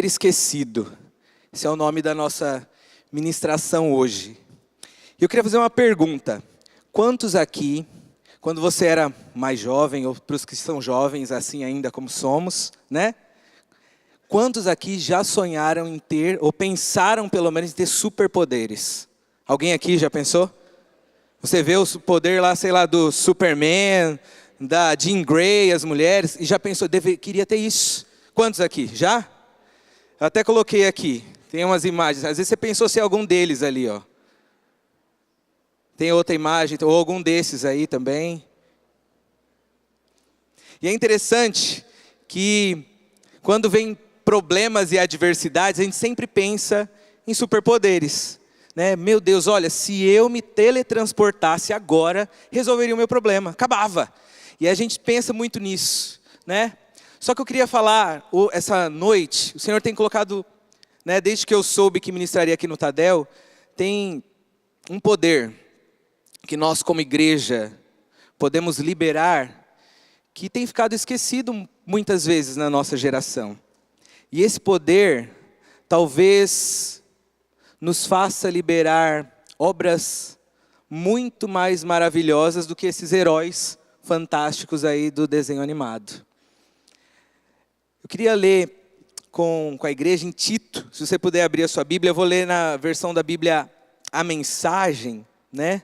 esquecido. Esse é o nome da nossa ministração hoje. Eu queria fazer uma pergunta. Quantos aqui, quando você era mais jovem, ou para os que são jovens assim ainda como somos, né? Quantos aqui já sonharam em ter, ou pensaram pelo menos em ter superpoderes? Alguém aqui já pensou? Você vê o poder lá, sei lá, do Superman, da Jean Grey, as mulheres, e já pensou, queria ter isso. Quantos aqui? Já? Eu até coloquei aqui, tem umas imagens. Às vezes você pensou se é algum deles ali, ó. Tem outra imagem, ou algum desses aí também. E é interessante que quando vem problemas e adversidades, a gente sempre pensa em superpoderes. Né? Meu Deus, olha, se eu me teletransportasse agora, resolveria o meu problema, acabava. E a gente pensa muito nisso, né? Só que eu queria falar, essa noite, o Senhor tem colocado, né, desde que eu soube que ministraria aqui no Tadel, tem um poder que nós como igreja podemos liberar, que tem ficado esquecido muitas vezes na nossa geração. E esse poder talvez nos faça liberar obras muito mais maravilhosas do que esses heróis fantásticos aí do desenho animado. Eu queria ler com a igreja em Tito, se você puder abrir a sua Bíblia, eu vou ler na versão da Bíblia a mensagem, né?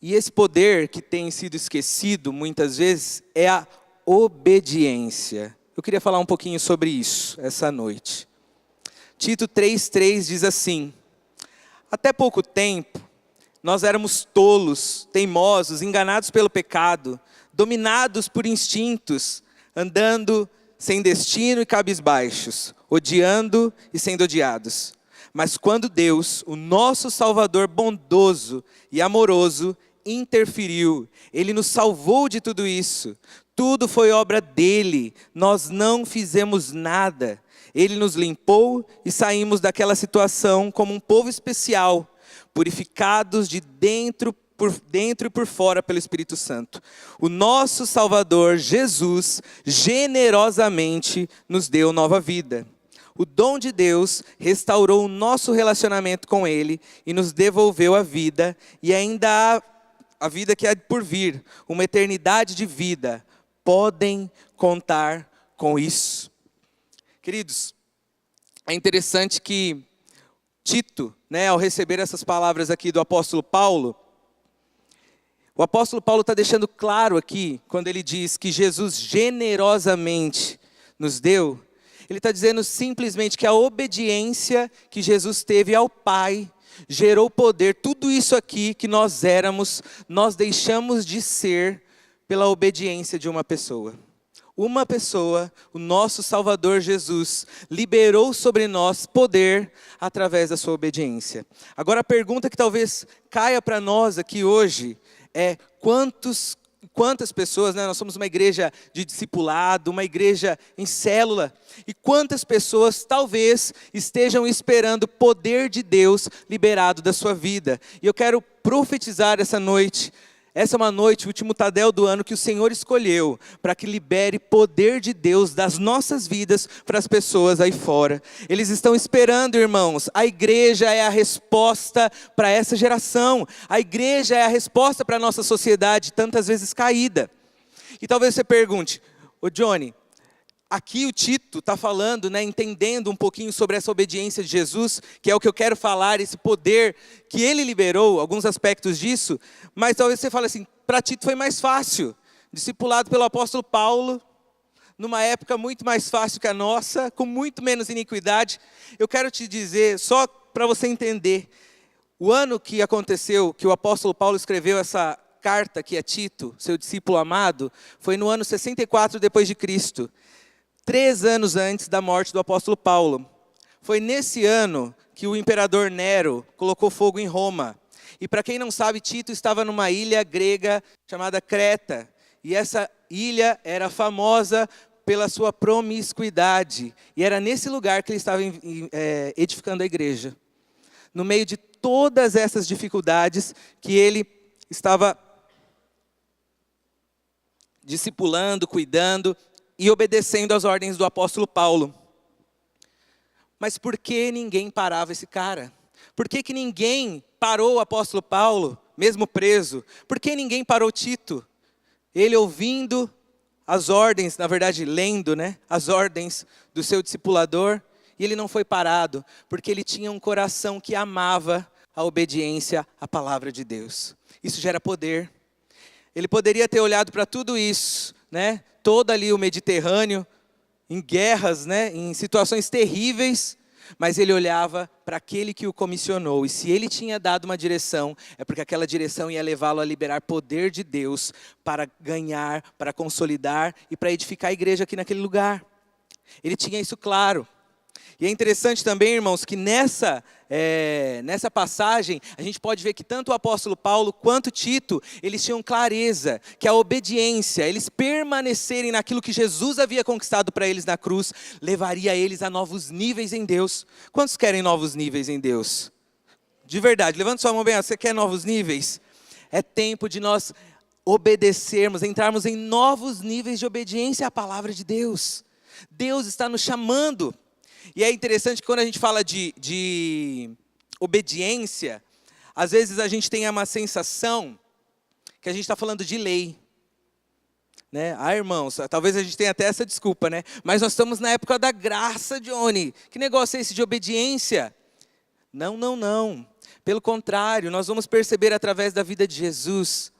E esse poder que tem sido esquecido muitas vezes é a obediência. Eu queria falar um pouquinho sobre isso essa noite. Tito 3,3 diz assim: até pouco tempo, nós éramos tolos, teimosos, enganados pelo pecado, dominados por instintos, andando sem destino e cabisbaixos, odiando e sendo odiados. Mas quando Deus, o nosso Salvador bondoso e amoroso, interferiu, Ele nos salvou de tudo isso. Tudo foi obra dEle, nós não fizemos nada. Ele nos limpou e saímos daquela situação como um povo especial, purificados de dentro e por fora pelo Espírito Santo. O nosso Salvador, Jesus, generosamente nos deu nova vida. O dom de Deus restaurou o nosso relacionamento com Ele e nos devolveu a vida, e ainda a vida que há por vir, uma eternidade de vida. Podem contar com isso. Queridos, é interessante que Tito, né, ao receber essas palavras aqui do apóstolo Paulo, o apóstolo Paulo está deixando claro aqui, quando ele diz que Jesus generosamente nos deu, ele está dizendo simplesmente que a obediência que Jesus teve ao Pai gerou poder. Tudo isso aqui que nós éramos, nós deixamos de ser pela obediência de uma pessoa. Uma pessoa, o nosso Salvador Jesus, liberou sobre nós poder através da sua obediência. Agora a pergunta que talvez caia para nós aqui hoje é quantas pessoas, né? Nós somos uma igreja de discipulado, uma igreja em célula, e quantas pessoas talvez estejam esperando o poder de Deus liberado da sua vida. E eu quero profetizar essa noite. Essa é uma noite, o último Tadel do ano, que o Senhor escolheu para que libere poder de Deus das nossas vidas para as pessoas aí fora. Eles estão esperando, irmãos. A igreja é a resposta para essa geração. A igreja é a resposta para a nossa sociedade, tantas vezes caída. E talvez você pergunte, ô Johnny, aqui o Tito está falando, né, entendendo um pouquinho sobre essa obediência de Jesus, que é o que eu quero falar, esse poder que ele liberou, alguns aspectos disso, mas talvez você fale assim, para Tito foi mais fácil, discipulado pelo apóstolo Paulo, numa época muito mais fácil que a nossa, com muito menos iniquidade. Eu quero te dizer, só para você entender, o ano que aconteceu, que o apóstolo Paulo escreveu essa carta aqui a Tito, seu discípulo amado, foi no ano 64 depois de Cristo. 3 anos antes da morte do apóstolo Paulo. Foi nesse ano que o imperador Nero colocou fogo em Roma. E para quem não sabe, Tito estava numa ilha grega chamada Creta. E essa ilha era famosa pela sua promiscuidade. E era nesse lugar que ele estava edificando a igreja. No meio de todas essas dificuldades que ele estava discipulando, cuidando e obedecendo às ordens do apóstolo Paulo. Mas por que ninguém parava esse cara? Por que ninguém parou o apóstolo Paulo, mesmo preso? Por que ninguém parou Tito? Ele ouvindo as ordens, na verdade lendo, as ordens do seu discipulador, e ele não foi parado, porque ele tinha um coração que amava a obediência à palavra de Deus. Isso gera poder. Ele poderia ter olhado para tudo isso, todo ali o Mediterrâneo, em guerras, em situações terríveis, mas ele olhava para aquele que o comissionou, e se ele tinha dado uma direção, é porque aquela direção ia levá-lo a liberar poder de Deus para ganhar, para consolidar e para edificar a igreja aqui naquele lugar. Ele tinha isso claro. E é interessante também, irmãos, que nessa passagem, a gente pode ver que tanto o apóstolo Paulo quanto Tito, eles tinham clareza que a obediência, eles permanecerem naquilo que Jesus havia conquistado para eles na cruz, levaria eles a novos níveis em Deus. Quantos querem novos níveis em Deus? De verdade, levanta sua mão bem, você quer novos níveis? É tempo de nós obedecermos, entrarmos em novos níveis de obediência à palavra de Deus. Deus está nos chamando. E é interessante que quando a gente fala de obediência, às vezes a gente tem uma sensação que a gente está falando de lei. Irmãos, talvez a gente tenha até essa desculpa, mas nós estamos na época da graça, Johnny. Que negócio é esse de obediência? Não. Pelo contrário, nós vamos perceber através da vida de Jesus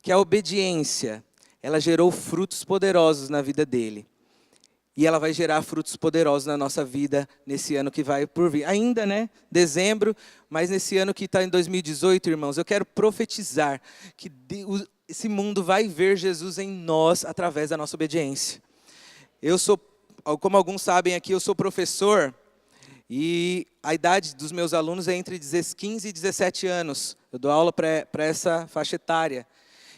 que a obediência, ela gerou frutos poderosos na vida dele. E ela vai gerar frutos poderosos na nossa vida nesse ano que vai por vir. Ainda, dezembro, mas nesse ano que está em 2018, irmãos, eu quero profetizar que esse mundo vai ver Jesus em nós através da nossa obediência. Eu sou, como alguns sabem aqui, eu sou professor e a idade dos meus alunos é entre 15 e 17 anos. Eu dou aula para essa faixa etária.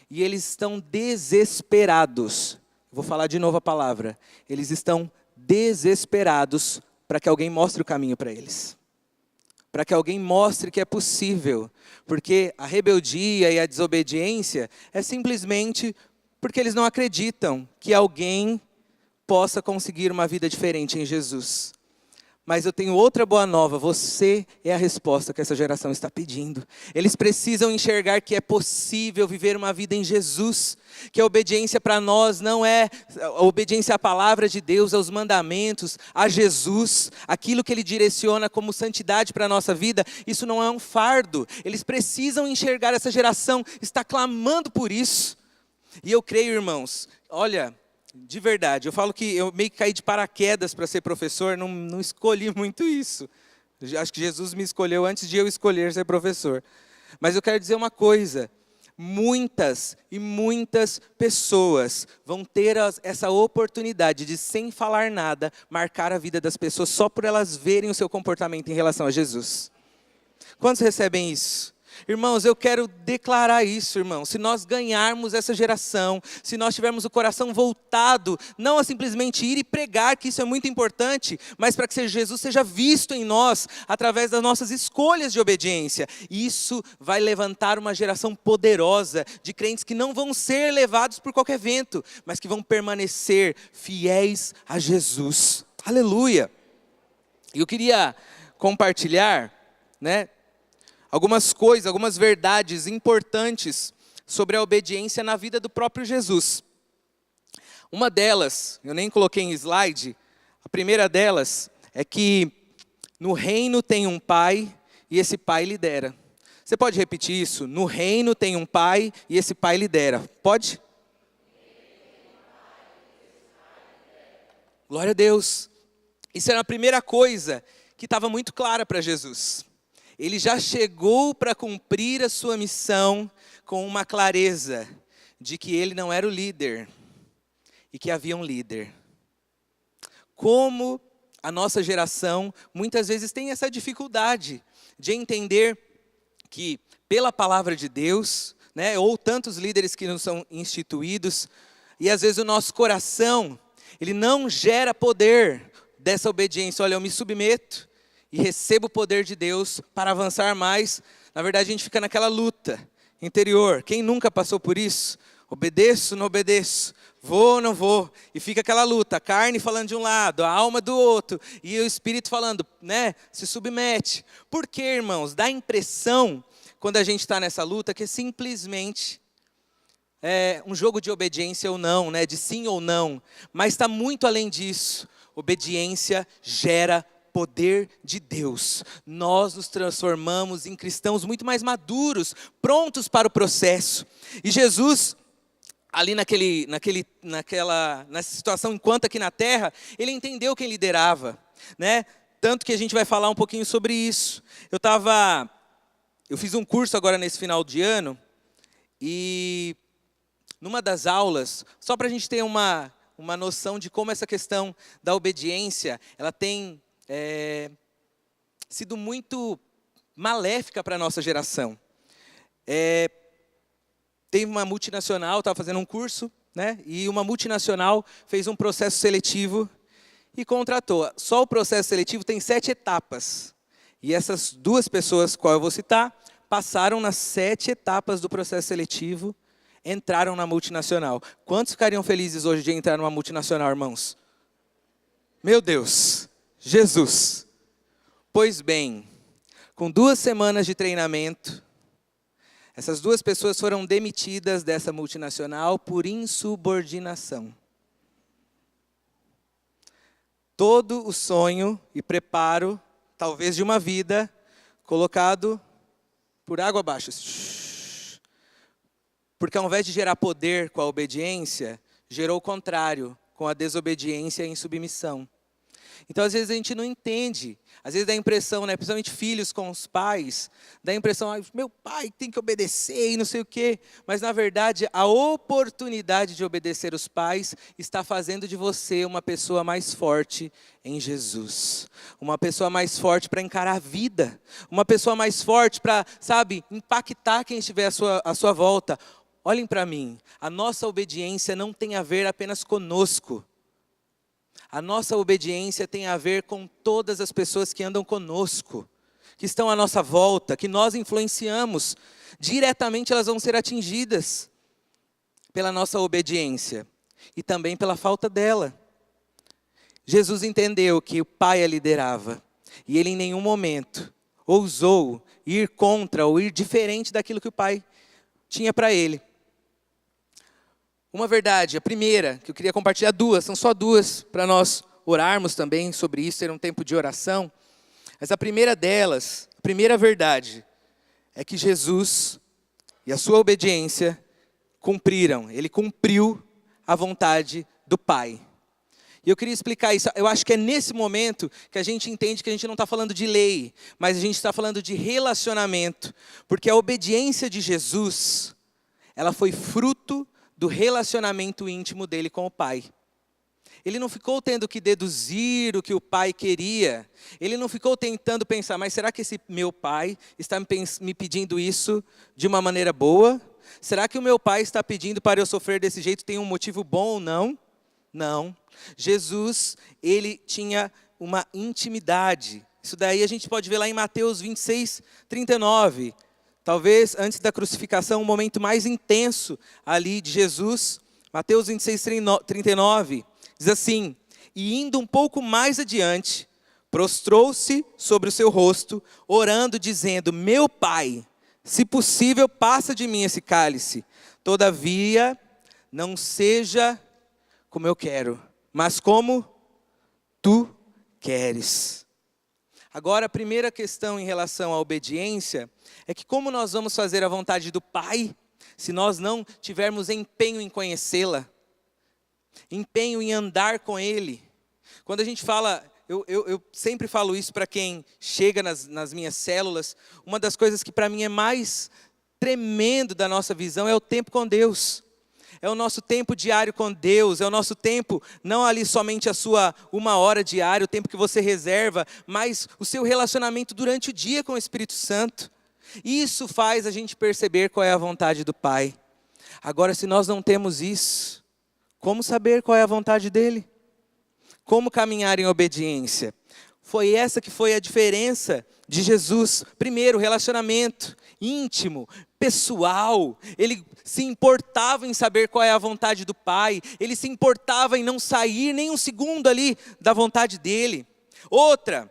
E eles estão desesperados. Vou falar de novo a palavra. Eles estão desesperados para que alguém mostre o caminho para eles. Para que alguém mostre que é possível. Porque a rebeldia e a desobediência é simplesmente porque eles não acreditam que alguém possa conseguir uma vida diferente em Jesus. Mas eu tenho outra boa nova, você é a resposta que essa geração está pedindo. Eles precisam enxergar que é possível viver uma vida em Jesus, que a obediência para nós não é a obediência à palavra de Deus, aos mandamentos, a Jesus, aquilo que Ele direciona como santidade para a nossa vida, isso não é um fardo. Eles precisam enxergar, essa geração está clamando por isso. E eu creio, irmãos, olha, de verdade, eu falo que eu meio que caí de paraquedas para ser professor, não escolhi muito isso. Acho que Jesus me escolheu antes de eu escolher ser professor. Mas eu quero dizer uma coisa, muitas e muitas pessoas vão ter essa oportunidade de, sem falar nada, marcar a vida das pessoas só por elas verem o seu comportamento em relação a Jesus. Quantos recebem isso? Irmãos, eu quero declarar isso, irmãos. Se nós ganharmos essa geração, se nós tivermos o coração voltado, não a simplesmente ir e pregar, que isso é muito importante, mas para que Jesus seja visto em nós, através das nossas escolhas de obediência. Isso vai levantar uma geração poderosa, de crentes que não vão ser levados por qualquer vento, mas que vão permanecer fiéis a Jesus. Aleluia! E eu queria compartilhar, algumas coisas, algumas verdades importantes sobre a obediência na vida do próprio Jesus. Uma delas, eu nem coloquei em slide, a primeira delas é que no reino tem um pai e esse pai lidera. Você pode repetir isso? No reino tem um pai e esse pai lidera. Pode? Glória a Deus. Isso era a primeira coisa que estava muito clara para Jesus. Ele já chegou para cumprir a sua missão com uma clareza de que ele não era o líder e que havia um líder. Como a nossa geração muitas vezes tem essa dificuldade de entender que pela palavra de Deus, ou tantos líderes que não são instituídos, e às vezes o nosso coração, ele não gera poder dessa obediência. Olha, eu me submeto e recebo o poder de Deus para avançar mais. Na verdade, a gente fica naquela luta interior. Quem nunca passou por isso? Obedeço, não obedeço. Vou ou não vou? E fica aquela luta, a carne falando de um lado, a alma do outro, e o espírito falando, né, se submete. Por quê, irmãos? Dá a impressão, quando a gente está nessa luta, que simplesmente é um jogo de obediência ou não, né, de sim ou não. Mas está muito além disso. Obediência gera poder de Deus. Nós nos transformamos em cristãos muito mais maduros, prontos para o processo. E Jesus, ali nessa situação enquanto aqui na terra, ele entendeu quem liderava, né? Tanto que a gente vai falar um pouquinho sobre isso. Eu fiz um curso agora nesse final de ano, e numa das aulas, só para a gente ter uma noção de como essa questão da obediência, ela tem sido muito maléfica para a nossa geração. Teve uma multinacional, estava fazendo um curso, né? E uma multinacional fez um processo seletivo e contratou. Só o processo seletivo tem 7 etapas. E essas 2 pessoas, qual eu vou citar, passaram nas 7 etapas do processo seletivo, entraram na multinacional. Quantos ficariam felizes hoje de entrar numa multinacional, irmãos? Meu Deus, Jesus. Pois bem, com 2 semanas de treinamento, essas 2 pessoas foram demitidas dessa multinacional por insubordinação. Todo o sonho e preparo, talvez de uma vida, colocado por água abaixo. Porque ao invés de gerar poder com a obediência, gerou o contrário, com a desobediência e a insubmissão. Então, às vezes, a gente não entende. Às vezes dá a impressão, né, principalmente filhos com os pais, dá a impressão, meu pai tem que obedecer e não sei o quê. Mas, na verdade, a oportunidade de obedecer os pais está fazendo de você uma pessoa mais forte em Jesus. Uma pessoa mais forte para encarar a vida. Uma pessoa mais forte para, impactar quem estiver à sua volta. Olhem para mim, a nossa obediência não tem a ver apenas conosco. A nossa obediência tem a ver com todas as pessoas que andam conosco, que estão à nossa volta, que nós influenciamos. Diretamente elas vão ser atingidas pela nossa obediência e também pela falta dela. Jesus entendeu que o Pai a liderava e ele em nenhum momento ousou ir contra ou ir diferente daquilo que o Pai tinha para ele. Uma verdade, a primeira, que eu queria compartilhar 2, são só 2, para nós orarmos também sobre isso, ter um tempo de oração. Mas a primeira delas, a primeira verdade, é que Jesus e a sua obediência cumpriram. Ele cumpriu a vontade do Pai. E eu queria explicar isso. Eu acho que é nesse momento que a gente entende que a gente não está falando de lei, mas a gente está falando de relacionamento. Porque a obediência de Jesus, ela foi fruto do relacionamento íntimo dele com o Pai. Ele não ficou tendo que deduzir o que o Pai queria. Ele não ficou tentando pensar, mas será que esse meu Pai está me pedindo isso de uma maneira boa? Será que o meu Pai está pedindo para eu sofrer desse jeito, tem um motivo bom ou não? Não. Jesus, ele tinha uma intimidade. Isso daí a gente pode ver lá em Mateus 26, 39. Talvez antes da crucificação, o momento mais intenso ali de Jesus. Mateus 26, 39, diz assim: e indo um pouco mais adiante, prostrou-se sobre o seu rosto, orando, dizendo: meu Pai, se possível, passa de mim esse cálice. Todavia, não seja como eu quero, mas como tu queres. Agora, a primeira questão em relação à obediência é que como nós vamos fazer a vontade do Pai se nós não tivermos empenho em conhecê-la, empenho em andar com Ele? Quando a gente fala, eu sempre falo isso para quem chega nas minhas células, uma das coisas que para mim é mais tremendo da nossa visão é o tempo com Deus. É o nosso tempo diário com Deus, é o nosso tempo, não ali somente a sua 1 hora diária, o tempo que você reserva, mas o seu relacionamento durante o dia com o Espírito Santo. Isso faz a gente perceber qual é a vontade do Pai. Agora, se nós não temos isso, como saber qual é a vontade dEle? Como caminhar em obediência? Foi essa que foi a diferença de Jesus. Primeiro, relacionamento íntimo, pessoal. Ele se importava em saber qual é a vontade do Pai, ele se importava em não sair nem um segundo ali da vontade dele. Outra,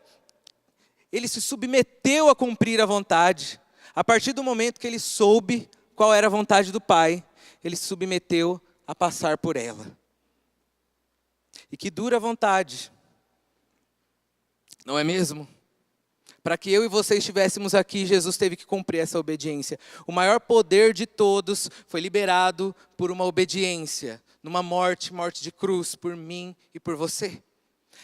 ele se submeteu a cumprir a vontade. A partir do momento que ele soube qual era a vontade do Pai, ele se submeteu a passar por ela. E que dura vontade, não é mesmo? Para que eu e você estivéssemos aqui, Jesus teve que cumprir essa obediência. O maior poder de todos foi liberado por uma obediência, numa morte de cruz, por mim e por você.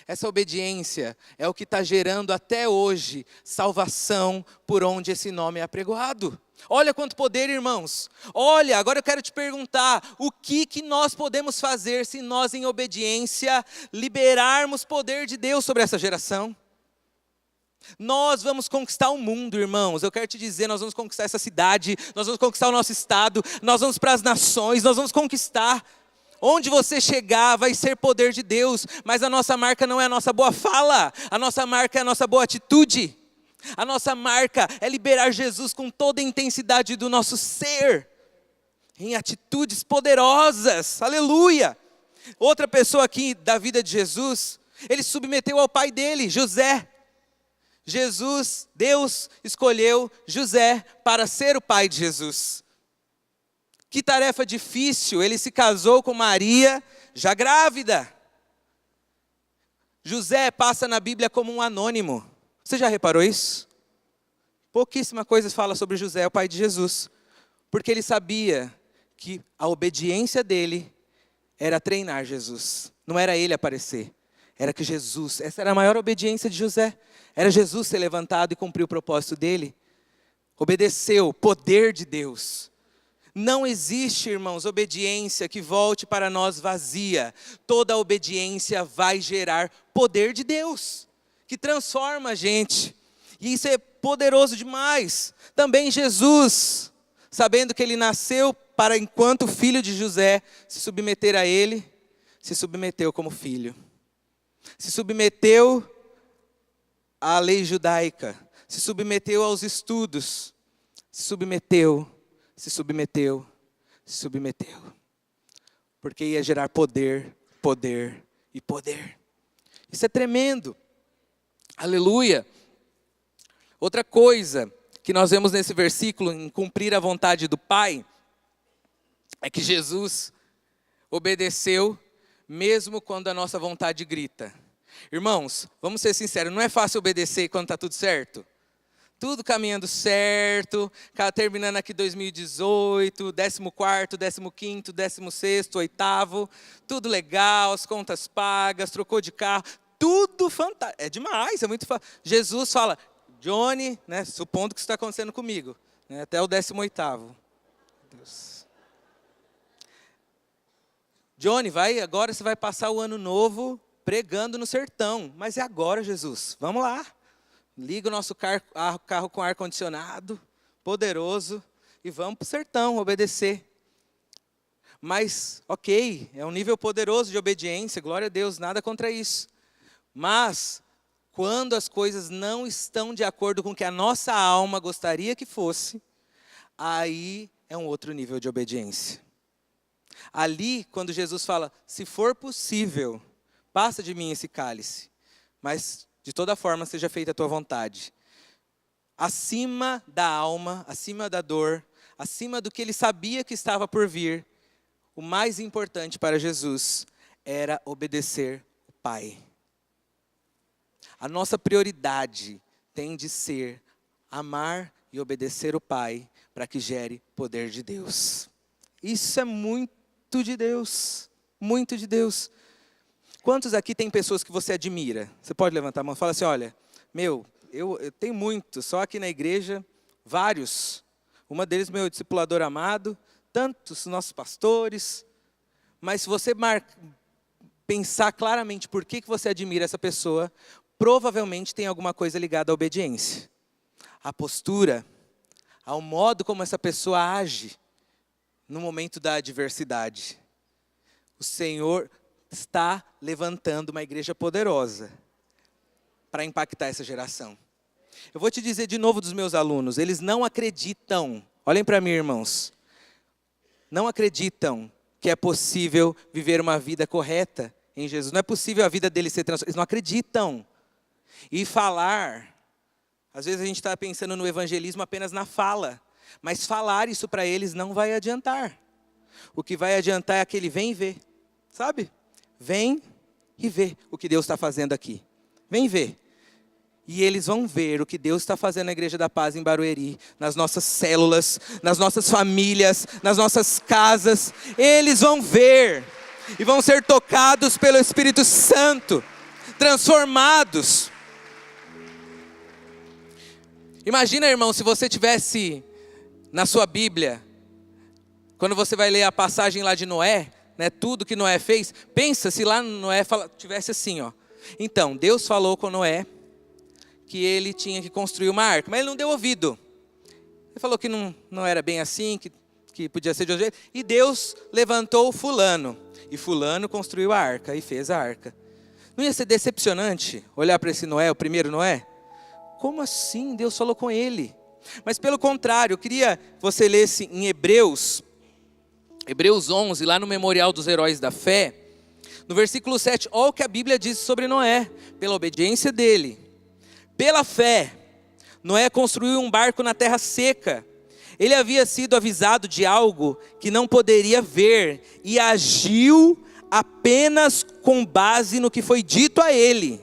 Essa obediência é o que está gerando até hoje salvação por onde esse nome é apregoado. Olha quanto poder, irmãos. Olha, agora eu quero te perguntar, o que nós podemos fazer se nós em obediência liberarmos poder de Deus sobre essa geração? Nós vamos conquistar o mundo, irmãos. Eu quero te dizer, nós vamos conquistar essa cidade, nós vamos conquistar o nosso estado, nós vamos para as nações, nós vamos conquistar. Onde você chegar vai ser poder de Deus, mas a nossa marca não é a nossa boa fala, a nossa marca é a nossa boa atitude. A nossa marca é liberar Jesus com toda a intensidade do nosso ser, em atitudes poderosas, aleluia. Outra pessoa aqui da vida de Jesus, ele submeteu ao pai dele, José. Deus escolheu José para ser o pai de Jesus. Que tarefa difícil, ele se casou com Maria, já grávida. José passa na Bíblia como um anônimo. Você já reparou isso? Pouquíssima coisa fala sobre José, o pai de Jesus. Porque ele sabia que a obediência dele era treinar Jesus. Não era ele aparecer, era que Jesus, essa era a maior obediência de José. Era Jesus ser levantado e cumprir o propósito dele. Obedeceu, poder de Deus. Não existe, irmãos, obediência que volte para nós vazia. Toda obediência vai gerar poder de Deus, que transforma a gente. E isso é poderoso demais. Também Jesus, sabendo que ele nasceu para, enquanto filho de José, se submeter a ele, se submeteu como filho. Se submeteu à lei judaica, se submeteu aos estudos, se submeteu. Porque ia gerar poder, poder e poder. Isso é tremendo. Aleluia. Outra coisa que nós vemos nesse versículo, em cumprir a vontade do Pai, é que Jesus obedeceu mesmo quando a nossa vontade grita. Irmãos, vamos ser sinceros, não é fácil obedecer quando está tudo certo? Tudo caminhando certo, terminando aqui 2018, 14º, 15º, 16º, 8º, tudo legal, as contas pagas, trocou de carro, tudo fantástico. É demais, é muito fácil. Jesus fala, Johnny, né, supondo que isso está acontecendo comigo, né, até o 18º. Deus. Johnny, agora você vai passar o ano novo pregando no sertão, mas é agora, Jesus, vamos lá. Liga o nosso carro com ar-condicionado, poderoso, e vamos para o sertão obedecer. Mas, ok, é um nível poderoso de obediência, glória a Deus, nada contra isso. Mas, quando as coisas não estão de acordo com o que a nossa alma gostaria que fosse, aí é um outro nível de obediência. Ali, quando Jesus fala, se for possível, passa de mim esse cálice, mas de toda forma seja feita a tua vontade. Acima da alma, acima da dor, acima do que ele sabia que estava por vir, o mais importante para Jesus era obedecer o Pai. A nossa prioridade tem de ser amar e obedecer o Pai para que gere poder de Deus. Isso é muito de Deus, muito de Deus. Quantos aqui tem pessoas que você admira? Você pode levantar a mão e falar assim, olha, eu tenho muitos, só aqui na igreja, vários. Uma deles, meu discipulador amado, tantos nossos pastores. Mas se você pensar claramente por que você admira essa pessoa, provavelmente tem alguma coisa ligada à obediência. À postura, ao modo como essa pessoa age no momento da adversidade. O Senhor está levantando uma igreja poderosa para impactar essa geração. Eu vou te dizer de novo dos meus alunos, eles não acreditam. Olhem para mim, irmãos. não acreditam que é possível viver uma vida correta em Jesus. Não é possível a vida deles ser transformada. Eles não acreditam. E falar, às vezes a gente está pensando no evangelismo apenas na fala, mas falar isso para eles não vai adiantar. O que vai adiantar é aquele vem e vê, sabe? Vem e vê o que Deus está fazendo aqui. Vem ver. E eles vão ver o que Deus está fazendo na Igreja da Paz em Barueri, nas nossas células, nas nossas famílias, nas nossas casas. Eles vão ver e vão ser tocados pelo Espírito Santo, transformados. Imagina, irmão, se você tivesse na sua Bíblia, quando você vai ler a passagem lá de Noé, né, tudo que Noé fez, pensa se lá Noé tivesse assim, ó. Então, Deus falou com Noé que ele tinha que construir uma arca, mas ele não deu ouvido. Ele falou que não era bem assim, que podia ser de outro jeito. E Deus levantou fulano, e fulano construiu a arca, e fez a arca. Não ia ser decepcionante olhar para esse Noé, o primeiro Noé? Como assim? Deus falou com ele. Mas pelo contrário, eu queria que você lesse em Hebreus 11, lá no Memorial dos Heróis da Fé, no versículo 7, olha o que a Bíblia diz sobre Noé, pela obediência dele. Pela fé, Noé construiu um barco na terra seca. Ele havia sido avisado de algo que não poderia ver e agiu apenas com base no que foi dito a ele.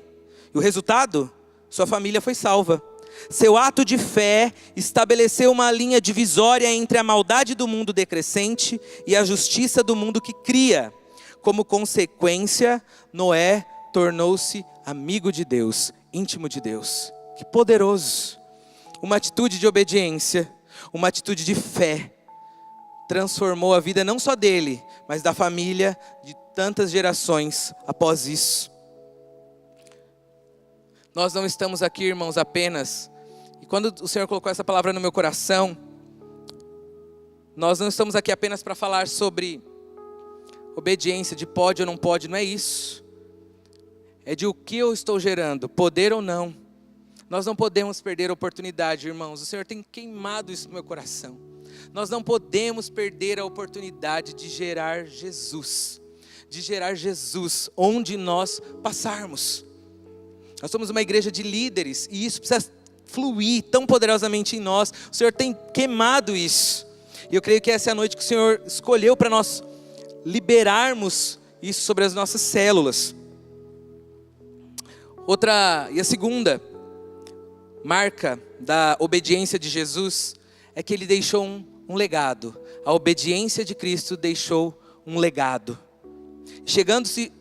E o resultado? Sua família foi salva. Seu ato de fé estabeleceu uma linha divisória entre a maldade do mundo decrescente e a justiça do mundo que cria. Como consequência, Noé tornou-se amigo de Deus, íntimo de Deus. Que poderoso! Uma atitude de obediência, uma atitude de fé, transformou a vida não só dele, mas da família de tantas gerações após isso. Nós não estamos aqui, irmãos, apenas, e quando o Senhor colocou essa palavra no meu coração, nós não estamos aqui apenas para falar sobre obediência, de pode ou não pode, não é isso. É de o que eu estou gerando, poder ou não. Nós não podemos perder a oportunidade, irmãos. O Senhor tem queimado isso no meu coração. Nós não podemos perder a oportunidade de gerar Jesus. De gerar Jesus onde nós passarmos. Nós somos uma igreja de líderes e isso precisa fluir tão poderosamente em nós. O Senhor tem queimado isso. E eu creio que essa é a noite que o Senhor escolheu para nós liberarmos isso sobre as nossas células. E a segunda marca da obediência de Jesus é que ele deixou um legado. A obediência de Cristo deixou um legado. Chegando-se,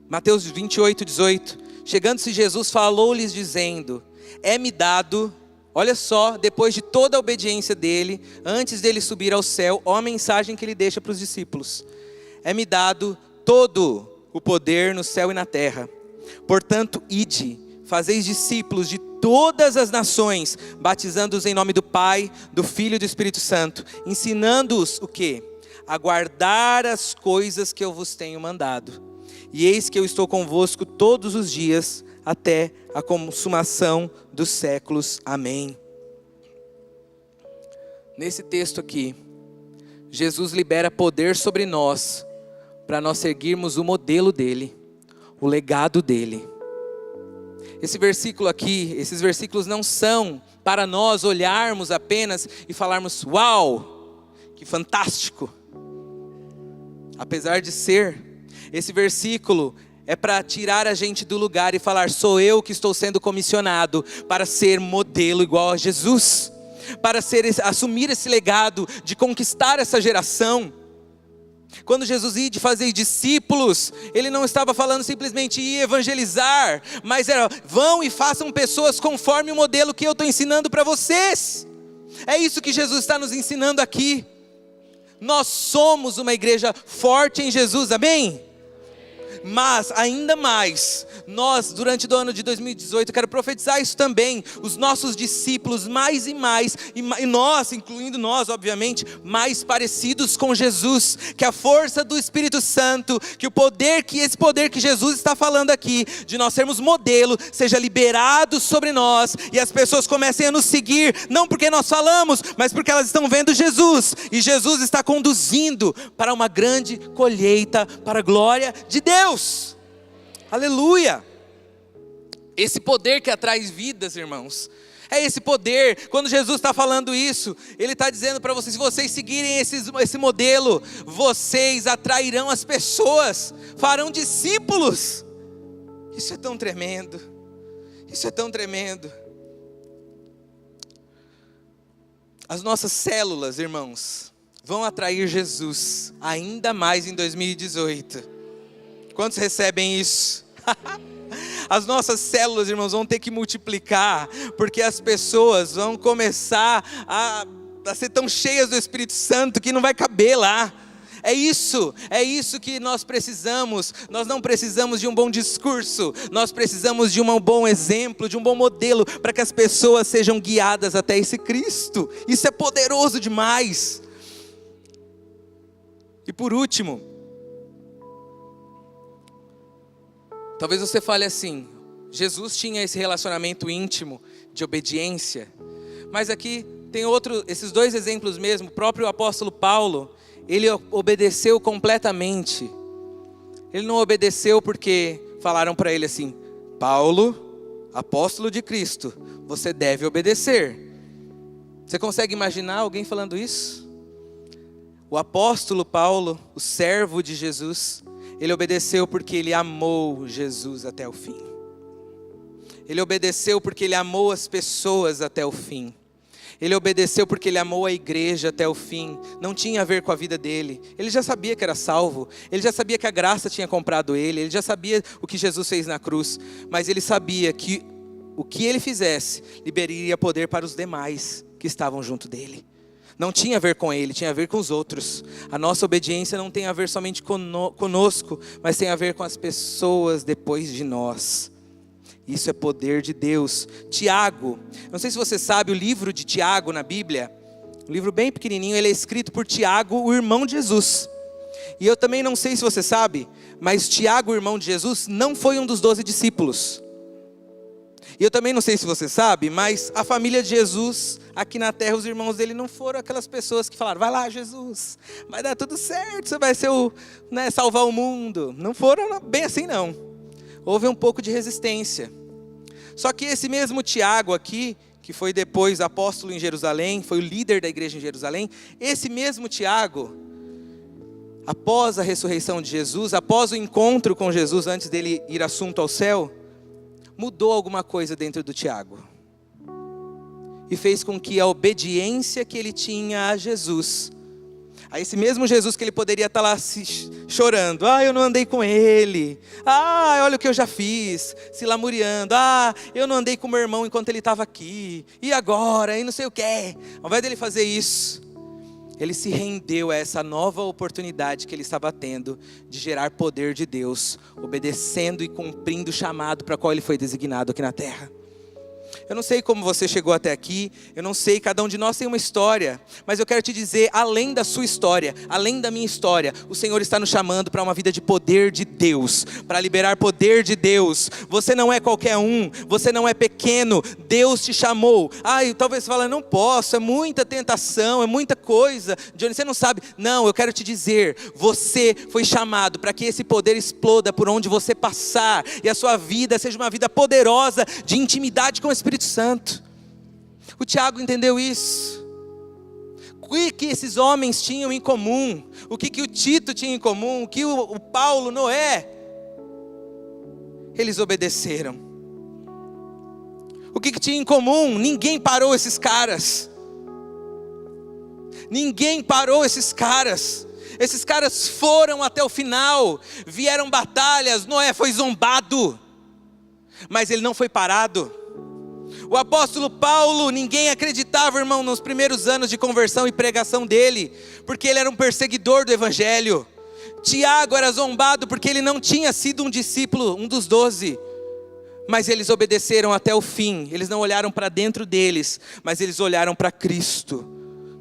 Mateus 28, 18, chegando-se Jesus falou-lhes dizendo, é-me dado, olha só, depois de toda a obediência dele, antes dele subir ao céu, olha a mensagem que ele deixa para os discípulos. É-me dado todo o poder no céu e na terra. Portanto, ide, fazeis discípulos de todas as nações, batizando-os em nome do Pai, do Filho e do Espírito Santo, ensinando-os o quê? A guardar as coisas que eu vos tenho mandado. E eis que eu estou convosco todos os dias, até a consumação dos séculos. Amém. Nesse texto aqui, Jesus libera poder sobre nós, para nós seguirmos o modelo dele, o legado dele. Esse versículo aqui, esses versículos não são para nós olharmos apenas e falarmos, uau, que fantástico. Apesar de ser, esse versículo é para tirar a gente do lugar e falar, sou eu que estou sendo comissionado para ser modelo igual a Jesus, para assumir esse legado de conquistar essa geração. Quando Jesus ia de fazer discípulos, ele não estava falando simplesmente ir evangelizar, mas era, vão e façam pessoas conforme o modelo que eu estou ensinando para vocês. É isso que Jesus está nos ensinando aqui. Nós somos uma igreja forte em Jesus, amém? Mas, ainda mais, nós, durante o ano de 2018, eu quero profetizar isso também, os nossos discípulos mais e mais, e nós, incluindo nós, obviamente, mais parecidos com Jesus, que a força do Espírito Santo, que esse poder que Jesus está falando aqui, de nós sermos modelo, seja liberado sobre nós, e as pessoas comecem a nos seguir, não porque nós falamos, mas porque elas estão vendo Jesus, e Jesus está conduzindo para uma grande colheita, para a glória de Deus. Aleluia! Esse poder que atrai vidas, irmãos, é esse poder. Quando Jesus está falando isso, Ele está dizendo para vocês, se vocês seguirem esse modelo, vocês atrairão as pessoas, farão discípulos. Isso é tão tremendo, isso é tão tremendo. As nossas células, irmãos, vão atrair Jesus ainda mais em 2018. Quantos recebem isso? As nossas células, irmãos, vão ter que multiplicar, porque as pessoas vão começar a ser tão cheias do Espírito Santo que não vai caber lá. É isso que nós precisamos. Nós não precisamos de um bom discurso, nós precisamos de um bom exemplo, de um bom modelo, para que as pessoas sejam guiadas até esse Cristo. Isso é poderoso demais. E por último, talvez você fale assim, Jesus tinha esse relacionamento íntimo de obediência, mas aqui tem esses dois exemplos mesmo. O próprio apóstolo Paulo, ele obedeceu completamente. Ele não obedeceu porque falaram para ele assim, Paulo, apóstolo de Cristo, você deve obedecer. Você consegue imaginar alguém falando isso? O apóstolo Paulo, o servo de Jesus, ele obedeceu porque ele amou Jesus até o fim. Ele obedeceu porque ele amou as pessoas até o fim. Ele obedeceu porque ele amou a igreja até o fim. Não tinha a ver com a vida dele. Ele já sabia que era salvo. Ele já sabia que a graça tinha comprado ele. Ele já sabia o que Jesus fez na cruz. Mas ele sabia que o que ele fizesse liberaria poder para os demais que estavam junto dele. Não tinha a ver com ele, tinha a ver com os outros. A nossa obediência não tem a ver somente conosco, mas tem a ver com as pessoas depois de nós. Isso é poder de Deus. Tiago, não sei se você sabe, o livro de Tiago na Bíblia, um livro bem pequenininho, ele é escrito por Tiago, o irmão de Jesus. E eu também não sei se você sabe, mas Tiago, o irmão de Jesus, não foi um dos 12 discípulos. E eu também não sei se você sabe, mas a família de Jesus, aqui na terra, os irmãos dele não foram aquelas pessoas que falaram, vai lá Jesus, vai dar tudo certo, você vai ser salvar o mundo. Não foram bem assim não. Houve um pouco de resistência. Só que esse mesmo Tiago aqui, que foi depois apóstolo em Jerusalém, foi o líder da igreja em Jerusalém, esse mesmo Tiago, após a ressurreição de Jesus, após o encontro com Jesus, antes dele ir assunto ao céu, mudou alguma coisa dentro do Tiago. E fez com que a obediência que ele tinha a Jesus, a esse mesmo Jesus que ele poderia estar lá chorando, eu não andei com ele, olha o que eu já fiz, se lamuriando, eu não andei com meu irmão enquanto ele estava aqui, e agora, e não sei o que. Ao invés dele fazer isso, ele se rendeu a essa nova oportunidade que ele estava tendo de gerar poder de Deus, obedecendo e cumprindo o chamado para qual ele foi designado aqui na terra. Eu não sei como você chegou até aqui, eu não sei, cada um de nós tem uma história, mas eu quero te dizer, além da sua história, além da minha história, o Senhor está nos chamando para uma vida de poder de Deus, para liberar poder de Deus. Você não é qualquer um, você não é pequeno, Deus te chamou. Talvez você fale, não posso, é muita tentação, é muita coisa, Johnny, você não sabe. Não, eu quero te dizer, você foi chamado para que esse poder exploda por onde você passar, e a sua vida seja uma vida poderosa, de intimidade com o Espírito Santo. O Tiago entendeu isso. O que esses homens tinham em comum? O que o Tito tinha em comum? O que o Paulo, Noé? Eles obedeceram. O que tinha em comum? Ninguém parou esses caras. Ninguém parou esses caras. Esses caras foram até o final. Vieram batalhas. Noé foi zombado, mas ele não foi parado. O apóstolo Paulo, ninguém acreditava, irmão, nos primeiros anos de conversão e pregação dele, porque ele era um perseguidor do evangelho. Tiago era zombado porque ele não tinha sido um discípulo, um dos 12. Mas eles obedeceram até o fim. Eles não olharam para dentro deles, mas eles olharam para Cristo,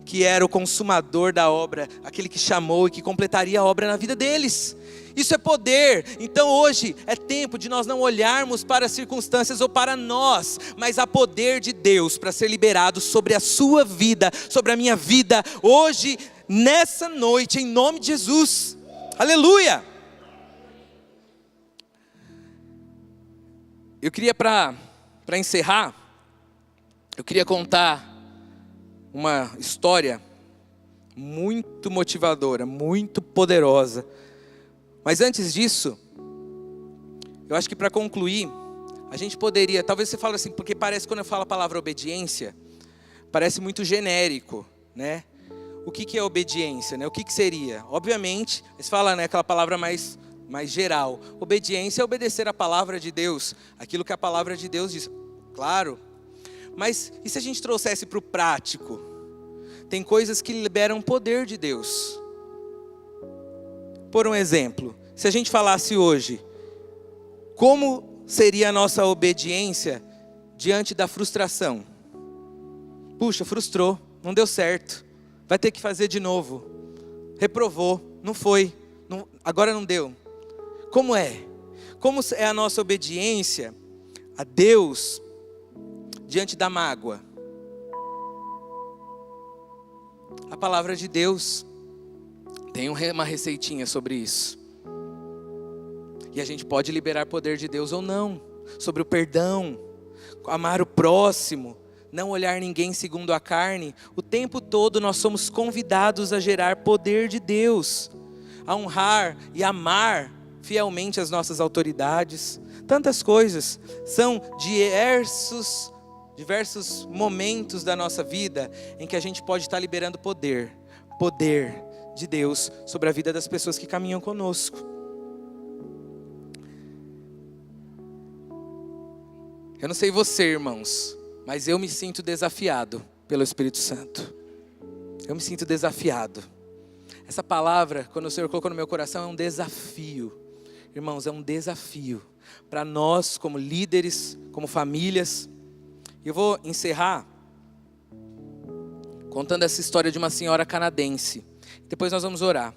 que era o consumador da obra, aquele que chamou e que completaria a obra na vida deles. Isso é poder. Então hoje é tempo de nós não olharmos para as circunstâncias ou para nós, mas há poder de Deus para ser liberado sobre a sua vida, sobre a minha vida, hoje, nessa noite, em nome de Jesus. Aleluia! Eu queria, para encerrar, eu queria contar uma história muito motivadora, muito poderosa. Mas antes disso, eu acho que para concluir, a gente poderia, talvez você fale assim, porque parece, quando eu falo a palavra obediência, parece muito genérico, né? O que é obediência, né? O que seria? Obviamente, você fala, né, aquela palavra mais geral. Obediência é obedecer a palavra de Deus, aquilo que a palavra de Deus diz. Claro, mas e se a gente trouxesse para o prático? Tem coisas que liberam o poder de Deus. Por um exemplo, se a gente falasse hoje, como seria a nossa obediência diante da frustração? Puxa, frustrou, não deu certo, vai ter que fazer de novo. Reprovou, não foi, agora não deu. Como é? Como é a nossa obediência a Deus diante da mágoa? A palavra de Deus tem uma receitinha sobre isso. E a gente pode liberar poder de Deus ou não. Sobre o perdão, amar o próximo, não olhar ninguém segundo a carne. O tempo todo nós somos convidados a gerar poder de Deus, a honrar e amar fielmente as nossas autoridades. Tantas coisas. São diversos momentos da nossa vida em que a gente pode estar liberando poder de Deus sobre a vida das pessoas que caminham conosco. Eu não sei você, irmãos, mas eu me sinto desafiado pelo Espírito Santo. Eu me sinto desafiado. Essa palavra, quando o Senhor colocou no meu coração, é um desafio. Irmãos, é um desafio para nós como líderes, como famílias. E eu vou encerrar contando essa história de uma senhora canadense. Depois nós vamos orar.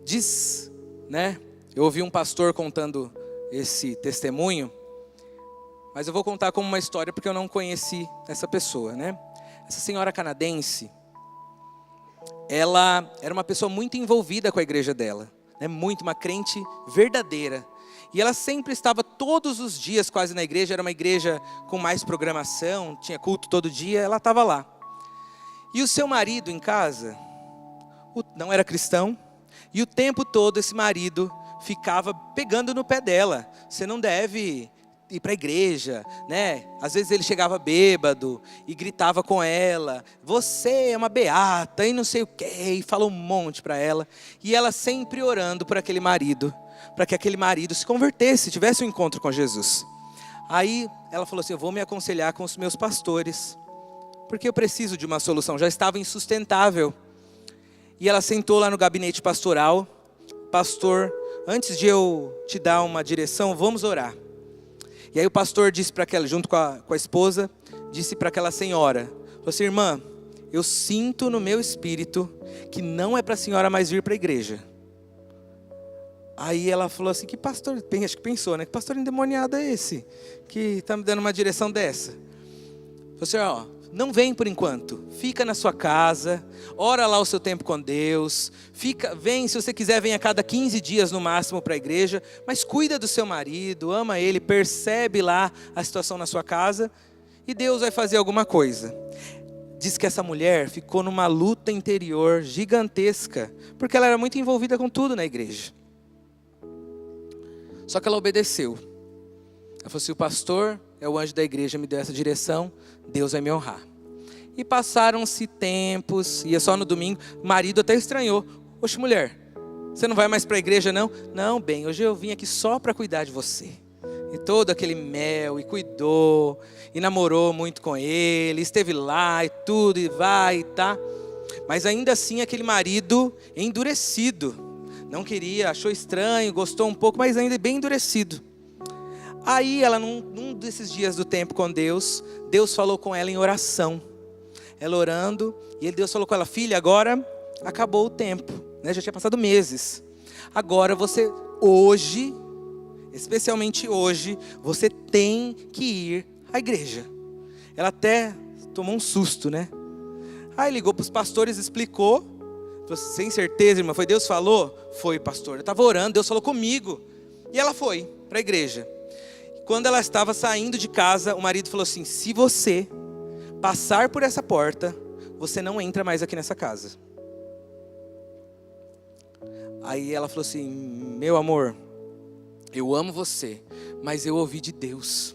Diz, né? Eu ouvi um pastor contando esse testemunho, mas eu vou contar como uma história porque eu não conheci essa pessoa, né? Essa senhora canadense, ela era uma pessoa muito envolvida com a igreja dela, né? Muito, uma crente verdadeira. E ela sempre estava todos os dias quase na igreja, era uma igreja com mais programação, tinha culto todo dia, ela estava lá. E o seu marido em casa, não era cristão, e o tempo todo esse marido ficava pegando no pé dela. Você não deve ir para a igreja, né? Às vezes ele chegava bêbado e gritava com ela, você é uma beata e não sei o quê, e falou um monte para ela. E ela sempre orando por aquele marido, para que aquele marido se convertesse, tivesse um encontro com Jesus. Aí ela falou assim, eu vou me aconselhar com os meus pastores, porque eu preciso de uma solução, já estava insustentável. E ela sentou lá no gabinete pastoral, pastor, antes de eu te dar uma direção, vamos orar. E aí o pastor disse para aquela, junto com a esposa, disse para aquela senhora, falou assim, irmã, eu sinto no meu espírito que não é para a senhora mais vir para a igreja. Aí ela falou assim, que pastor, acho que pensou, né? Que pastor endemoniado é esse? Que está me dando uma direção dessa? Falou assim, ó, não vem por enquanto, fica na sua casa, ora lá o seu tempo com Deus, vem, se você quiser, vem a cada 15 dias no máximo para a igreja, mas cuida do seu marido, ama ele, percebe lá a situação na sua casa, e Deus vai fazer alguma coisa. Diz que essa mulher ficou numa luta interior gigantesca, porque ela era muito envolvida com tudo na igreja. Só que ela obedeceu. Ela falou assim, o pastor é o anjo da igreja, me deu essa direção, Deus vai me honrar. E passaram-se tempos, ia só no domingo, o marido até estranhou. Oxe, mulher, você não vai mais para a igreja não? Não, bem, hoje eu vim aqui só para cuidar de você. E todo aquele mel, e cuidou, e namorou muito com ele, esteve lá e tudo, e vai, e tá. Mas ainda assim aquele marido endurecido, não queria, achou estranho, gostou um pouco, mas ainda bem endurecido. Aí ela, num desses dias do tempo com Deus falou com ela em oração. Ela orando, e Deus falou com ela: filha, agora acabou o tempo, né? Já tinha passado meses. Agora você, hoje, especialmente hoje, você tem que ir à igreja. Ela até tomou um susto, né? Aí ligou para os pastores, explicou. Falou: sem certeza, irmã, foi Deus que falou? Foi, pastor. Eu estava orando, Deus falou comigo. E ela foi para a igreja. Quando ela estava saindo de casa, o marido falou assim: se você passar por essa porta, você não entra mais aqui nessa casa. Aí ela falou assim: meu amor, eu amo você, mas eu ouvi de Deus.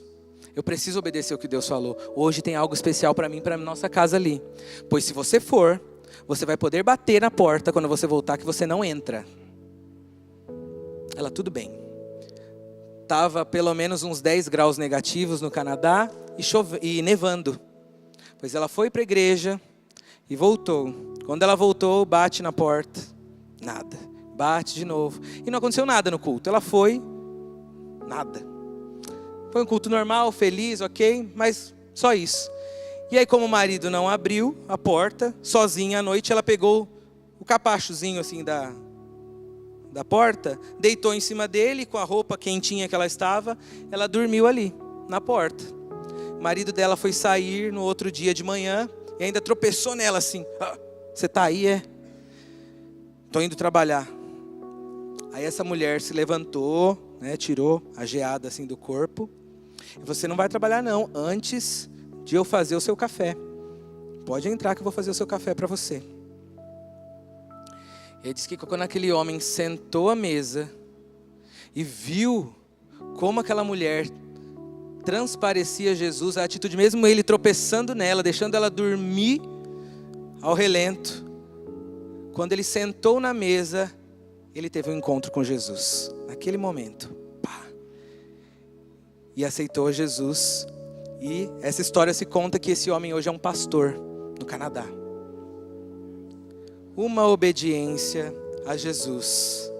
Eu preciso obedecer o que Deus falou. Hoje tem algo especial para mim, para a nossa casa ali. Pois se você for, você vai poder bater na porta quando você voltar, que você não entra. Ela: tudo bem. Estava pelo menos uns 10 graus negativos no Canadá e nevando. Pois ela foi para a igreja e voltou. Quando ela voltou, bate na porta. Nada. Bate de novo. E não aconteceu nada no culto. Ela foi, nada. Foi um culto normal, feliz, ok, mas só isso. E aí, como o marido não abriu a porta, sozinha à noite, ela pegou o capachozinho assim da porta, deitou em cima dele, com a roupa quentinha que ela estava, ela dormiu ali, na porta. O marido dela foi sair no outro dia de manhã e ainda tropeçou nela assim: ah, você tá aí, é? Tô indo trabalhar. Aí essa mulher se levantou, né, tirou a geada assim do corpo. E: você não vai trabalhar não, antes de eu fazer o seu café. Pode entrar que eu vou fazer o seu café para você. E aí diz que quando aquele homem sentou à mesa e viu como aquela mulher transparecia Jesus, a atitude, mesmo ele tropeçando nela, deixando ela dormir ao relento, quando ele sentou na mesa, ele teve um encontro com Jesus. Naquele momento, pá, e aceitou Jesus. E essa história se conta que esse homem hoje é um pastor no Canadá. Uma obediência a Jesus,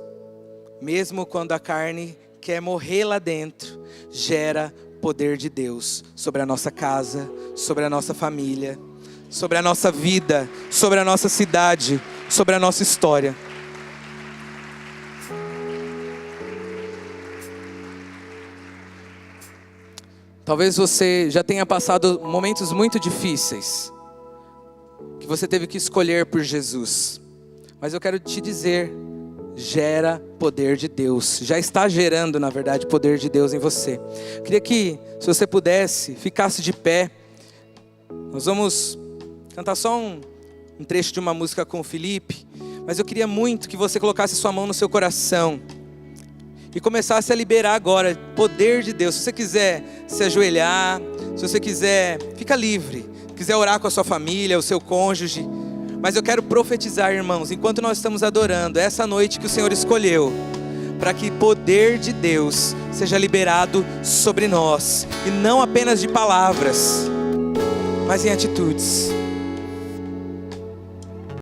mesmo quando a carne quer morrer lá dentro, gera poder de Deus sobre a nossa casa, sobre a nossa família, sobre a nossa vida, sobre a nossa cidade, sobre a nossa história. Talvez você já tenha passado momentos muito difíceis, que você teve que escolher por Jesus. Mas eu quero te dizer, gera poder de Deus. Já está gerando, na verdade, poder de Deus em você. Eu queria que, se você pudesse, ficasse de pé. Nós vamos cantar só um trecho de uma música com o Felipe. Mas eu queria muito que você colocasse sua mão no seu coração e começasse a liberar agora poder de Deus. Se você quiser se ajoelhar, se você quiser, fica livre. Se quiser orar com a sua família, o seu cônjuge. Mas eu quero profetizar, irmãos, enquanto nós estamos adorando, essa noite que o Senhor escolheu, para que poder de Deus seja liberado sobre nós. E não apenas de palavras, mas em atitudes.